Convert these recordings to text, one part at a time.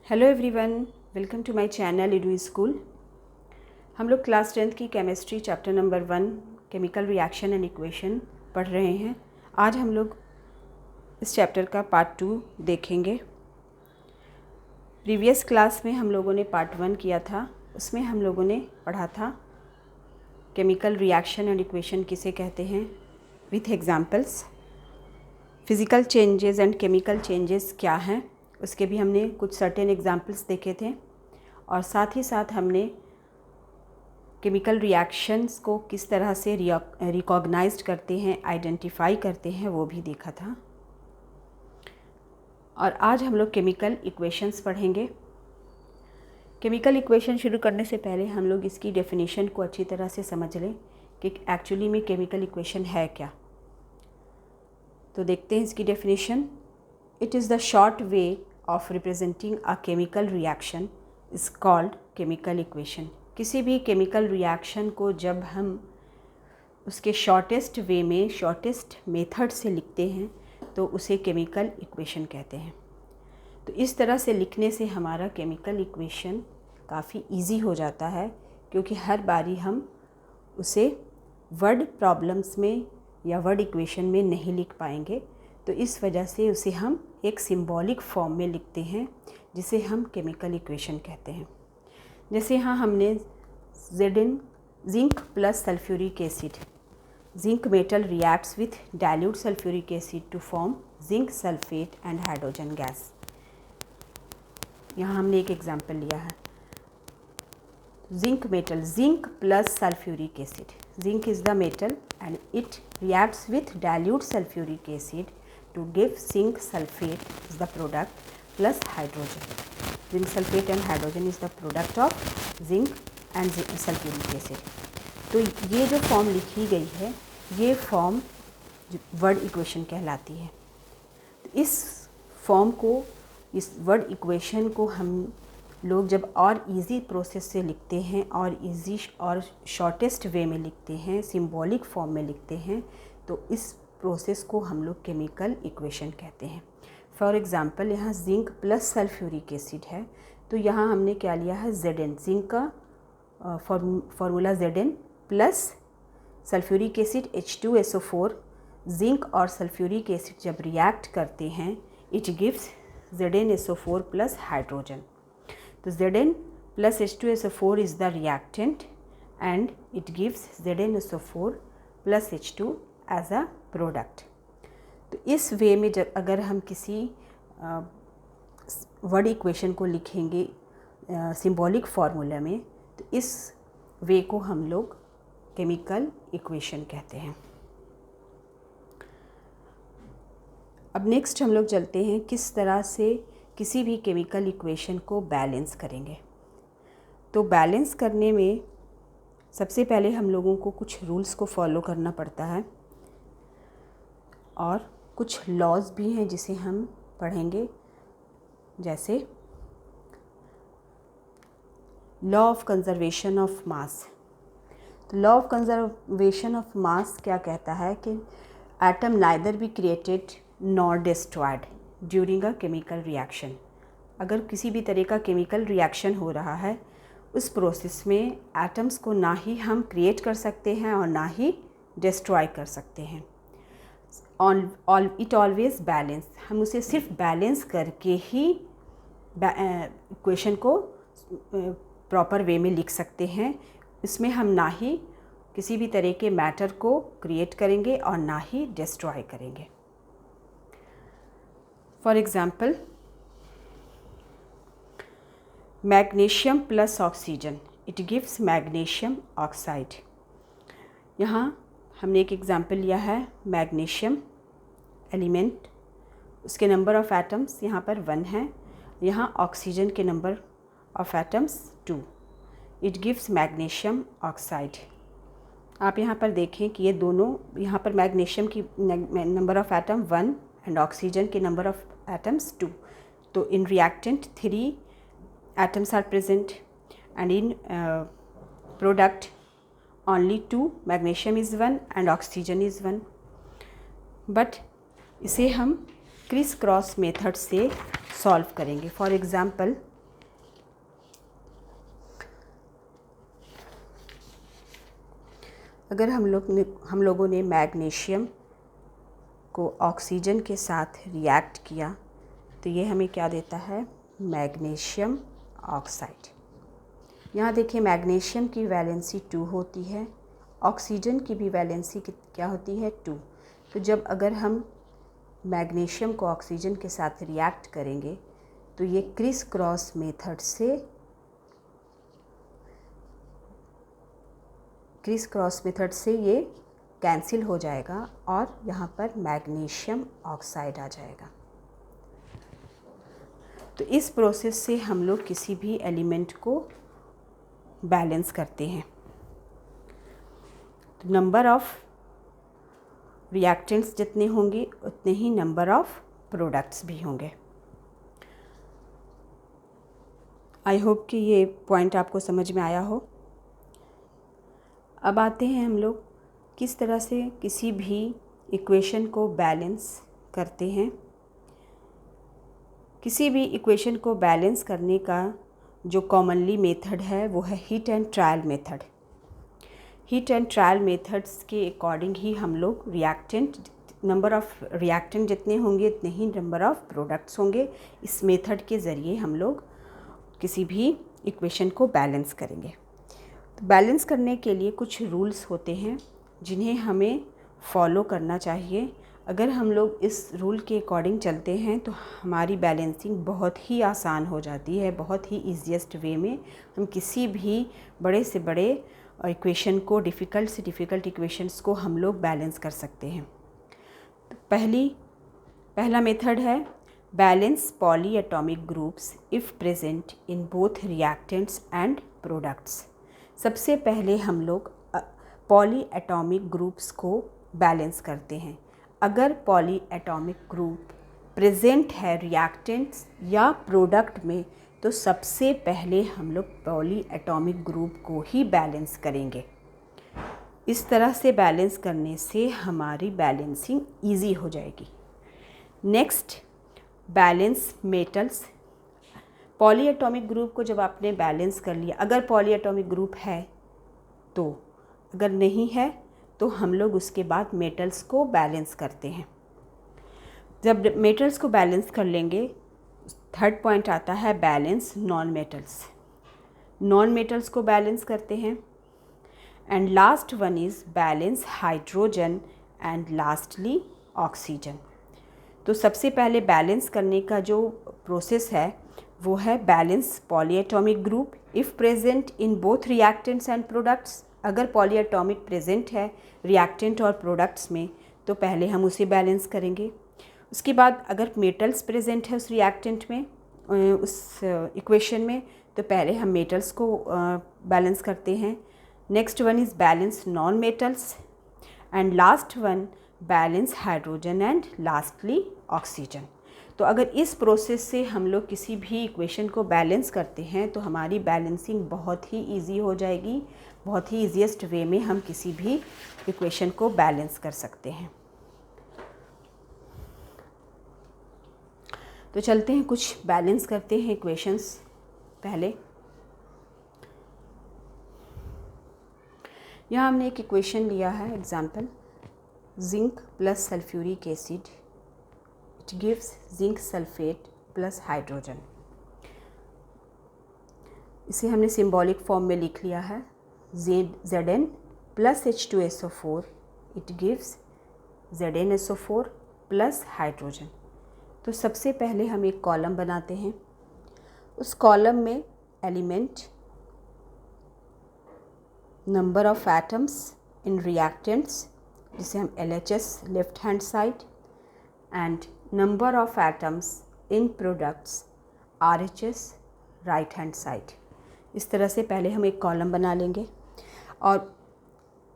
Hello everyone, welcome to my channel Edu School. हम लोग class 10th की chemistry chapter number 1 chemical reaction and equation पढ़ रहे हैं। आज हम लोग इस चैप्टर का पार्ट 2 देखेंगे। प्रीवियस क्लास में हम लोगों ने पार्ट 1 किया था, उसमें हम लोगों ने पढ़ा था केमिकल रिएक्शन एंड इक्वेशन किसे कहते हैं with examples. Physical changes and chemical changes क्या हैं उसके भी हमने कुछ सर्टेन एग्जांपल्स देखे थे, और साथ ही साथ हमने केमिकल रिएक्शंस को किस तरह से रिकॉग्नाइज्ड करते हैं, आइडेंटिफाई करते हैं, वो भी देखा था। और आज हम लोग केमिकल इक्वेशंस पढ़ेंगे। केमिकल इक्वेशन शुरू करने से पहले हम लोग इसकी डेफिनेशन को अच्छी तरह से समझ लें कि एक्चुअली में केमिकल इक्वेशन है क्या। तो देखते हैं इसकी definition. It is the short way of representing a chemical reaction is called chemical equation. किसी भी केमिकल रिएक्शन को जब हम उसके शॉर्टेस्ट वे में, शॉर्टेस्ट मेथड से लिखते हैं तो उसे केमिकल इक्वेशन कहते हैं। तो इस तरह से लिखने से हमारा केमिकल इक्वेशन काफ़ी इजी हो जाता है, क्योंकि हर बारी हम उसे वर्ड प्रॉब्लम्स में या वर्ड इक्वेशन में नहीं लिख पाएंगे। तो इस वजह से उसे हम एक सिंबॉलिक फॉर्म में लिखते हैं, जिसे हम केमिकल इक्वेशन कहते हैं। जैसे यहाँ हमने Zn zinc plus sulphuric acid, zinc metal reacts with dilute sulphuric acid to form zinc sulphate and hydrogen gas. यहाँ हमने एक एग्जाम्पल लिया है। Zinc metal, zinc plus sulphuric acid, zinc is the metal and it reacts with dilute sulfuric acid to give zinc sulfate is the product plus hydrogen. Zinc sulfate and hydrogen is the product of zinc and sulfuric acid. तो ये जो form लिखी गई है, ये form word equation कहलाती है। तो इस फॉर्म को, इस वर्ड इक्वेशन को हम लोग जब और इजी प्रोसेस से लिखते हैं और इजी और शॉर्टेस्ट वे में लिखते हैं, सिंबॉलिक फॉर्म में लिखते हैं, तो इस प्रोसेस को हम लोग केमिकल इक्वेशन कहते हैं। फॉर एग्ज़ाम्पल यहाँ जिंक प्लस सल्फ्यूरिक एसिड है, तो यहाँ हमने क्या लिया है, Zn, जिंक का formula Zn plus sulphuric acid H2SO4। Zinc और सल्फ्यूरिक एसिड जब रिएक्ट करते हैं, it gives ZnSO4 plus hydrogen. तो Zn plus H2SO4 is the reactant and it gives ZnSO4 plus H2 as a product. तो इस वे में जब अगर हम किसी वर्ड इक्वेशन को लिखेंगे सिंबॉलिक फार्मूला में, तो इस वे को हम लोग केमिकल इक्वेशन कहते हैं। अब नेक्स्ट हम लोग चलते हैं किस तरह से किसी भी केमिकल इक्वेशन को बैलेंस करेंगे। तो बैलेंस करने में सबसे पहले हम लोगों को कुछ रूल्स को फॉलो करना पड़ता है, और कुछ लॉज भी हैं जिसे हम पढ़ेंगे, जैसे law of conservation of mass. तो law of conservation of mass क्या कहता है कि atom neither be created nor destroyed during a chemical reaction. अगर किसी भी तरह का केमिकल रिएक्शन हो रहा है, उस प्रोसेस में एटम्स को ना ही हम क्रिएट कर सकते हैं और ना ही डिस्ट्रॉय कर सकते हैं। इट ऑलवेज बैलेंस, हम उसे सिर्फ बैलेंस करके ही इक्वेशन को प्रॉपर वे में लिख सकते हैं। इसमें हम ना ही किसी भी तरह के मैटर को क्रिएट करेंगे और ना ही डिस्ट्रॉय करेंगे। For example, magnesium plus oxygen, it gives magnesium oxide. यहाँ हमने एक एग्जाम्पल लिया है मैग्नीशियम एलिमेंट, उसके नंबर ऑफ़ एटम्स यहाँ पर 1 है, यहाँ ऑक्सीजन के number of atoms 2। It gives magnesium oxide. आप यहाँ पर देखें कि ये दोनों, यहाँ पर मैग्नीशियम की number of atom 1 and oxygen के नंबर ऑफ़ एटम्स 2। तो in reactant 3 atoms are present, and in product only 2, magnesium is 1 and oxygen is 1. but इसे हम क्रिस क्रॉस मेथड से सॉल्व करेंगे। फॉर एग्ज़ाम्पल, अगर हम लोगों ने मैग्नीशियम को ऑक्सीजन के साथ रिएक्ट किया तो ये हमें क्या देता है, मैग्नीशियम ऑक्साइड। यहाँ देखिए मैग्नीशियम की वैलेंसी 2 होती है, ऑक्सीजन की भी वैलेंसी क्या होती है 2। तो जब अगर हम मैग्नीशियम को ऑक्सीजन के साथ रिएक्ट करेंगे तो ये क्रिस क्रॉस मेथड से ये कैंसिल हो जाएगा और यहाँ पर मैग्नीशियम ऑक्साइड आ जाएगा। तो इस प्रोसेस से हम लोग किसी भी एलिमेंट को बैलेंस करते हैं। तो नंबर ऑफ रिएक्टेंट्स जितने होंगे उतने ही नंबर ऑफ प्रोडक्ट्स भी होंगे। आई होप कि ये पॉइंट आपको समझ में आया हो। अब आते हैं हम लोग किस तरह से किसी भी इक्वेशन को बैलेंस करते हैं। किसी भी इक्वेशन को बैलेंस करने का जो कॉमनली मेथड है वो है heat and trial method. Heat and trial methods के अकॉर्डिंग ही हम लोग नंबर ऑफ़ रिएक्टेंट जितने होंगे उतने ही नंबर ऑफ़ प्रोडक्ट्स होंगे। इस मेथड के ज़रिए हम लोग किसी भी इक्वेशन को बैलेंस करेंगे। तो बैलेंस करने के लिए कुछ रूल्स होते हैं जिन्हें हमें फॉलो करना चाहिए। अगर हम लोग इस रूल के अकॉर्डिंग चलते हैं तो हमारी बैलेंसिंग बहुत ही आसान हो जाती है। बहुत ही ईजीएस्ट वे में हम किसी भी बड़े से बड़े इक्वेशन को, डिफ़िकल्ट से डिफ़िकल्ट इक्वेशंस को हम लोग बैलेंस कर सकते हैं। तो पहला मेथड है balance poly atomic groups if present in both reactants and products. सबसे पहले हम लोग पॉली एटॉमिक ग्रुप्स को बैलेंस करते हैं। अगर पॉली एटॉमिक ग्रुप प्रेजेंट है रिएक्टेंट्स या प्रोडक्ट में तो सबसे पहले हम लोग पॉली एटॉमिक ग्रुप को ही बैलेंस करेंगे। इस तरह से बैलेंस करने से हमारी बैलेंसिंग इजी हो जाएगी। Next, balance metals. Poly atomic group को जब आपने बैलेंस कर लिया, अगर पॉली एटॉमिक ग्रुप है तो, अगर नहीं है तो हम लोग उसके बाद मेटल्स को बैलेंस करते हैं। जब मेटल्स को बैलेंस कर लेंगे, थर्ड पॉइंट आता है balance non metals. Non metals को बैलेंस करते हैं। And last one is balance hydrogen and lastly oxygen. तो सबसे पहले बैलेंस करने का जो प्रोसेस है वो है balance poly atomic group if present in both reactants and products. अगर पॉली एटॉमिक प्रेजेंट है रिएक्टेंट और प्रोडक्ट्स में तो पहले हम उसे बैलेंस करेंगे। उसके बाद अगर मेटल्स प्रेजेंट है उस रिएक्टेंट में, उस इक्वेशन में, तो पहले हम मेटल्स को बैलेंस करते हैं। Next one is balance non metals and last one balance hydrogen and lastly oxygen. तो अगर इस प्रोसेस से हम लोग किसी भी इक्वेशन को बैलेंस करते हैं तो हमारी बैलेंसिंग बहुत ही इजी हो जाएगी। बहुत ही ईजीएस्ट वे में हम किसी भी इक्वेशन को बैलेंस कर सकते हैं। तो चलते हैं कुछ बैलेंस करते हैं इक्वेशंस। पहले यहाँ हमने एक इक्वेशन लिया है, example zinc plus sulphuric acid, it gives zinc sulphate plus hydrogen. इसे हमने सिंबॉलिक फॉर्म में लिख लिया है, Zn plus H2SO4, it gives ZnSO4 plus hydrogen. तो सबसे पहले हम एक कॉलम बनाते हैं। उस कॉलम में element, number of atoms in reactants जिसे हम LHS left hand side, and number of atoms in products RHS right hand side. इस तरह से पहले हम एक कॉलम बना लेंगे और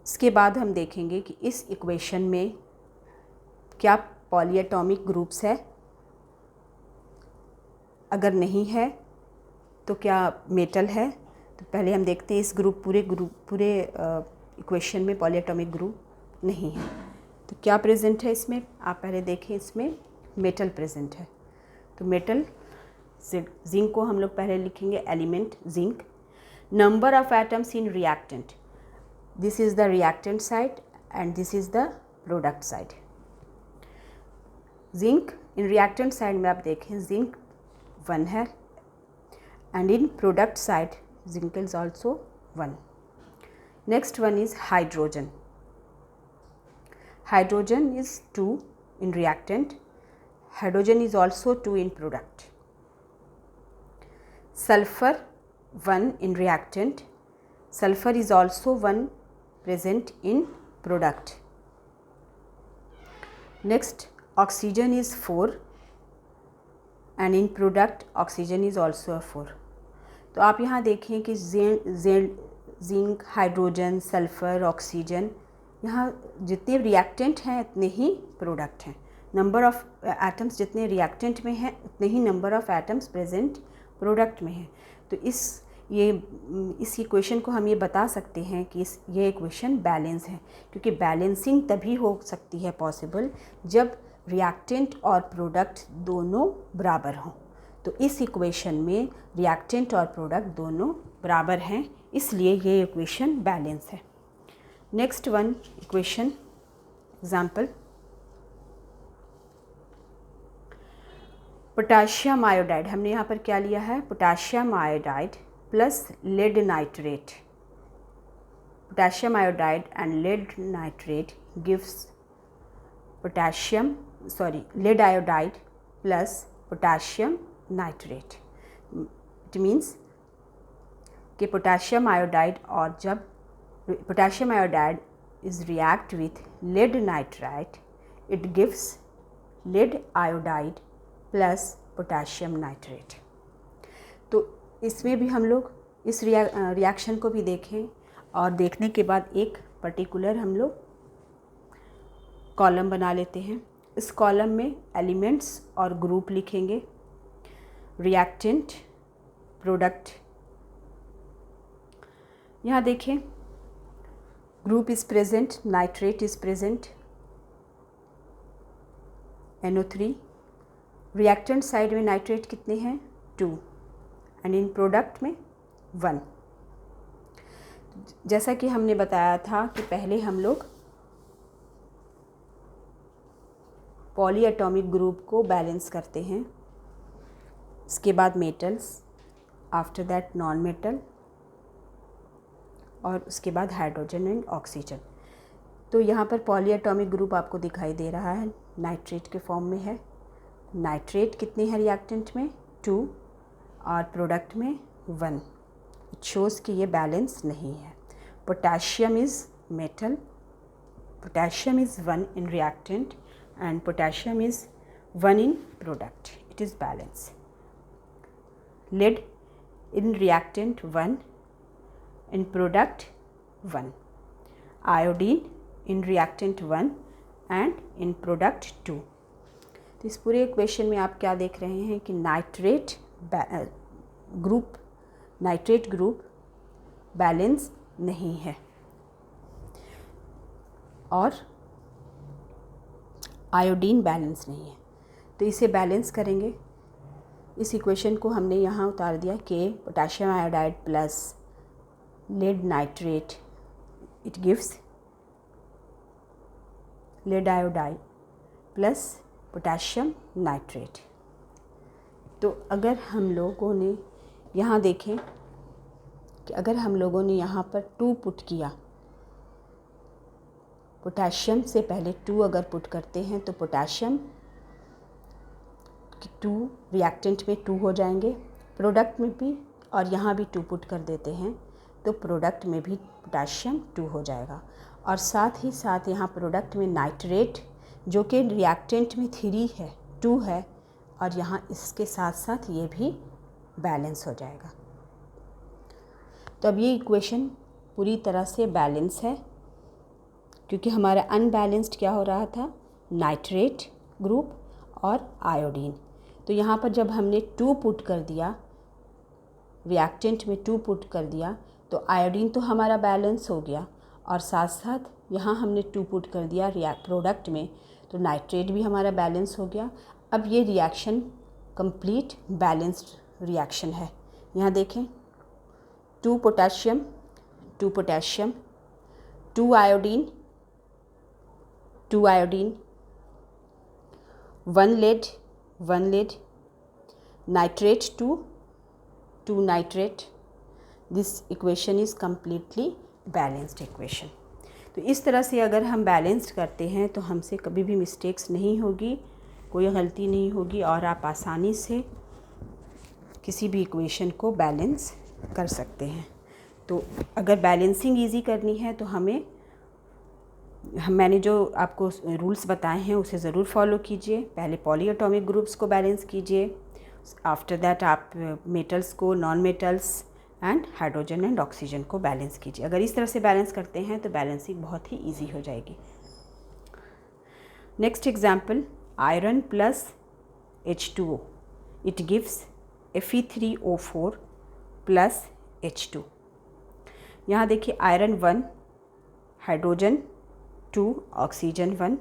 इसके बाद हम देखेंगे कि इस इक्वेशन में क्या पॉली एटॉमिक ग्रुप्स है, अगर नहीं है तो क्या मेटल है। तो पहले हम देखते हैं इस पूरे इक्वेशन में पॉली एटॉमिक ग्रुप नहीं है तो क्या प्रेजेंट है इसमें। आप पहले देखें, इसमें मेटल प्रेजेंट है। तो मेटल जिंक को हम लोग पहले लिखेंगे element zinc. Number of atoms in reactant, This is the reactant side and this is the product side. Zinc in reactant side में आप देखें zinc 1 है and in product side zinc is also 1. Next one is hydrogen. Hydrogen is 2 in reactant. Hydrogen is also 2 in product. Sulfur 1 in reactant. Sulfur is also 1 present in product. Next, oxygen is 4 and in product oxygen is also 4. तो आप यहाँ देखें कि zinc, hydrogen, sulphur, oxygen, यहाँ जितने reactant हैं उतने ही प्रोडक्ट हैं. नंबर ऑफ़ एटम्स जितने रिएक्टेंट में हैं उतने ही number of atoms present product में हैं. तो इस इक्वेशन को हम ये बता सकते हैं कि ये इक्वेशन बैलेंस है, क्योंकि बैलेंसिंग तभी हो सकती है पॉसिबल जब रिएक्टेंट और प्रोडक्ट दोनों बराबर हों. तो इस इक्वेशन में रिएक्टेंट और प्रोडक्ट दोनों बराबर हैं, इसलिए ये इक्वेशन बैलेंस है. Next one equation example, potassium iodide. हमने यहाँ पर क्या लिया है, potassium iodide plus lead nitrate. Potassium iodide and lead nitrate gives lead iodide plus potassium nitrate. It means कि potassium iodide और जब potassium iodide is react with lead nitrate, it gives lead iodide plus potassium nitrate. तो इसमें भी हम लोग इस reaction को भी देखें और देखने के बाद एक पर्टिकुलर हम लोग कॉलम बना लेते हैं. इस कॉलम में एलिमेंट्स और ग्रुप लिखेंगे. Reactant, product. यहाँ देखें group is present, nitrate is present, NO3. Reactant side में नाइट्रेट कितने हैं, 2 एंड इन प्रोडक्ट में 1. जैसा कि हमने बताया था कि पहले हम लोग पॉली एटॉमिक ग्रुप को बैलेंस करते हैं, इसके बाद metals, after that non metal और उसके बाद हाइड्रोजन एंड ऑक्सीजन. तो यहाँ पर पॉली एटॉमिक ग्रुप आपको दिखाई दे रहा है, नाइट्रेट के फॉर्म में है. नाइट्रेट कितने हैं रिएक्टेंट में, 2 और प्रोडक्ट में 1. इट शोज़ कि ये बैलेंस नहीं है. Potassium is metal, potassium is 1 in reactant and potassium is 1 in product. It is balance. Lead in reactant 1, in product 1. Iodine in reactant 1 and in product 2. तो इस पूरे इक्वेशन में आप क्या देख रहे हैं कि नाइट्रेट ग्रुप बैलेंस नहीं है और आयोडीन बैलेंस नहीं है. तो इसे बैलेंस करेंगे. इस इक्वेशन को हमने यहाँ उतार दिया कि potassium iodide plus lead nitrate, it gives lead iodide plus potassium nitrate. तो अगर हम लोगों ने यहाँ देखें कि अगर हम लोगों ने यहाँ पर 2 पुट किया, पोटाशियम से पहले 2 अगर पुट करते हैं तो पोटाशियम 2 रिएक्टेंट में 2 हो जाएंगे, प्रोडक्ट में भी, और यहाँ भी 2 पुट कर देते हैं तो प्रोडक्ट में भी पोटाशियम 2 हो जाएगा. और साथ ही साथ यहाँ प्रोडक्ट में नाइट्रेट जो कि रिएक्टेंट में 3 है, 2 है, और यहाँ इसके साथ साथ ये भी बैलेंस हो जाएगा. तो अब ये इक्वेशन पूरी तरह से बैलेंस है, क्योंकि हमारा अनबैलेंस्ड क्या हो रहा था, नाइट्रेट ग्रुप और आयोडीन. तो यहाँ पर जब हमने 2 पुट कर दिया, रिएक्टेंट में 2 पुट कर दिया, तो आयोडीन तो हमारा बैलेंस हो गया और साथ साथ यहाँ हमने 2 पुट कर दिया प्रोडक्ट में, तो नाइट्रेट भी हमारा बैलेंस हो गया. अब ये रिएक्शन कंप्लीट बैलेंस्ड रिएक्शन है. यहाँ देखें 2 potassium 2 potassium 2 iodine, 2 iodine, 1 lead, 1 lead, nitrate 2, 2 nitrate. This equation is completely balanced equation. तो इस तरह से अगर हम बैलेंस्ड करते हैं तो हमसे कभी भी मिस्टेक्स नहीं होगी, कोई गलती नहीं होगी और आप आसानी से किसी भी इक्वेशन को बैलेंस कर सकते हैं। तो अगर बैलेंसिंग इजी करनी है तो मैंने जो आपको रूल्स बताए हैं उसे ज़रूर फॉलो कीजिए। पहले पॉली एटॉमिक ग्रुप्स को बैलेंस कीजिए, आफ्टर दैट आप मेटल्स को, non metals and hydrogen and oxygen को बैलेंस कीजिए। अगर इस तरह से बैलेंस करते हैं तो बैलेंसिंग बहुत ही ईजी हो जाएगी। Next example, iron plus H2O, it gives Fe3O4 plus H2। यहाँ देखिए iron 1, hydrogen 2, oxygen 1,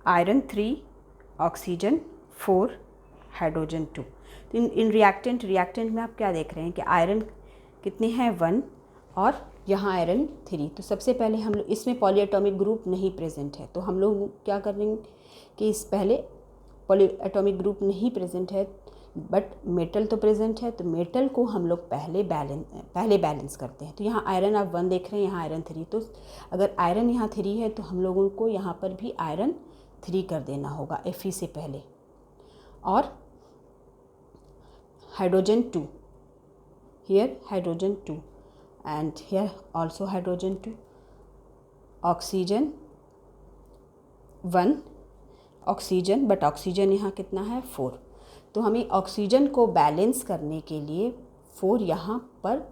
iron 3, oxygen 4, hydrogen 2। तो इन रिएक्टेंट में आप क्या देख रहे हैं कि आयरन कितने हैं 1 और यहाँ आयरन 3। तो सबसे पहले हम लोग इसमें पॉली एटॉमिक ग्रुप नहीं प्रेजेंट है, तो हम लोग क्या करेंगे कि इस पहले पॉली एटॉमिक ग्रुप नहीं प्रेजेंट है बट मेटल तो प्रेजेंट है, तो मेटल को हम लोग पहले बैलेंस करते हैं। तो यहाँ आयरन आप 1 देख रहे हैं, यहाँ आयरन 3। तो अगर आयरन यहाँ 3 है तो हम लोगों को यहाँ पर भी आयरन 3 कर देना होगा Fe से पहले। और hydrogen 2, here hydrogen 2 and here also hydrogen 2, oxygen 1, oxygen, but oxygen यहाँ कितना है 4। तो हमें ऑक्सीजन को बैलेंस करने के लिए 4 यहाँ पर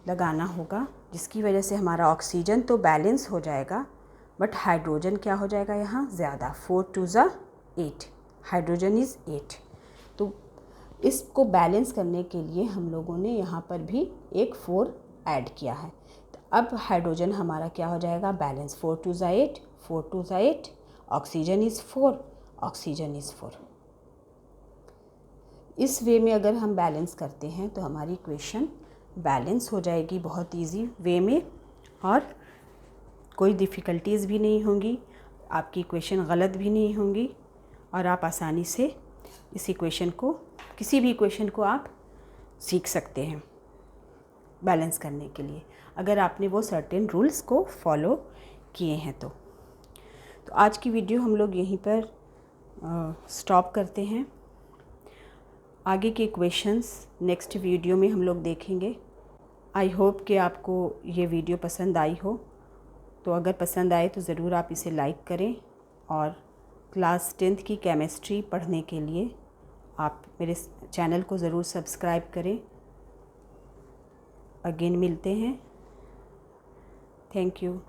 लगाना होगा, जिसकी वजह से हमारा ऑक्सीजन तो बैलेंस हो जाएगा बट हाइड्रोजन क्या हो जाएगा यहाँ ज़्यादा। 4 2 ज़ा 8, हाइड्रोजन इज़ 8। तो इसको बैलेंस करने के लिए हम लोगों ने यहाँ पर भी एक 4 ऐड किया है। तो अब हाइड्रोजन हमारा क्या हो जाएगा बैलेंस। 4 2 ज़ा 8, 4 2 ज़ा 8, ऑक्सीजन इज़ 4, ऑक्सीजन इज़ 4। इस वे में अगर हम बैलेंस करते हैं तो हमारी इक्वेशन बैलेंस हो जाएगी बहुत इजी वे में और कोई डिफ़िकल्टीज़ भी नहीं होंगी, आपकी इक्वेशन गलत भी नहीं होंगी और आप आसानी से इस इक्वेशन को, किसी भी इक्वेशन को आप सीख सकते हैं बैलेंस करने के लिए, अगर आपने वो सर्टेन रूल्स को फॉलो किए हैं तो आज की वीडियो हम लोग यहीं पर स्टॉप करते हैं। आगे के क्वेश्चंस नेक्स्ट वीडियो में हम लोग देखेंगे। आई होप कि आपको ये वीडियो पसंद आई हो, तो अगर पसंद आए तो ज़रूर आप इसे लाइक करें और क्लास 10th की केमिस्ट्री पढ़ने के लिए आप मेरे चैनल को ज़रूर सब्सक्राइब करें। अगेन मिलते हैं। Thank you.